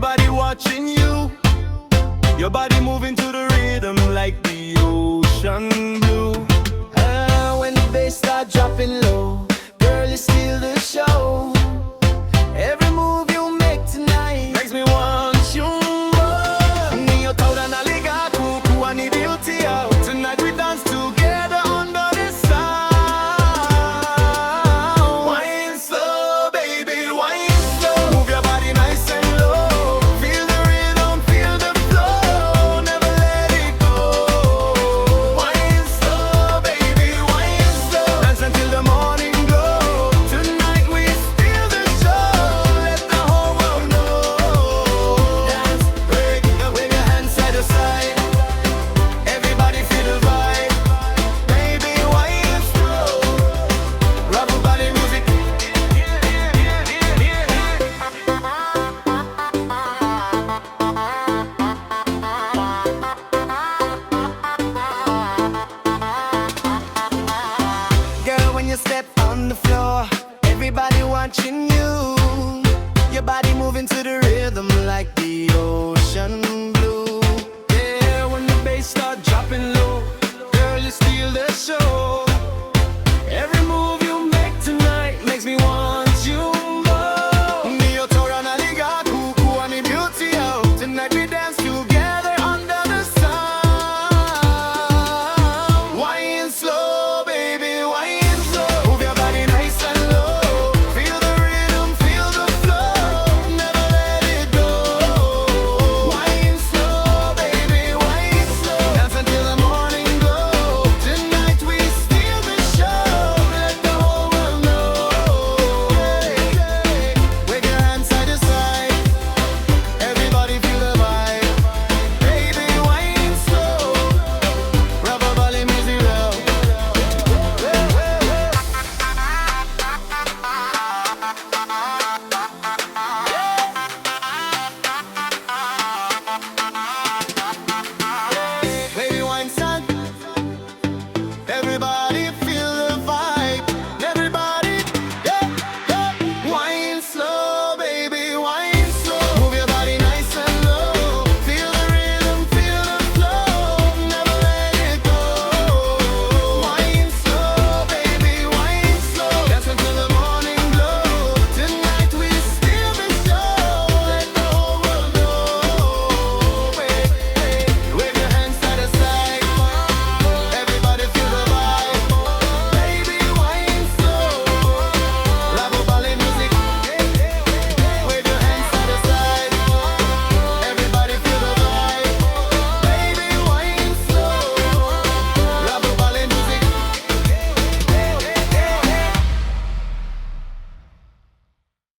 Everybody watching you. Your body moving to the rhythm like the ocean blue. When the bass start dropping low, girl, you steal the show. Every move you make tonight Makes me want you more. Niyo toda naligaku kuwa ni beauty out. Tonight we dance together under the sun. Wine slow, baby, wine slow. Move your body nice and low. Feel the rhythm, feel the flow. Never let it go. Wine slow, baby, wine slow. Dance until the morning glow. Tonight we steal the show. Let the whole world know. Dance, break, wave your hands side to side. Everybody feel the vibe. Baby, wine slow. Ravubale music. girl, when you step on the floor, everybody watching you. Your body moving to the rhythm like the ocean blue. Yeah, when the bass start dropping low, girl, you steal the show.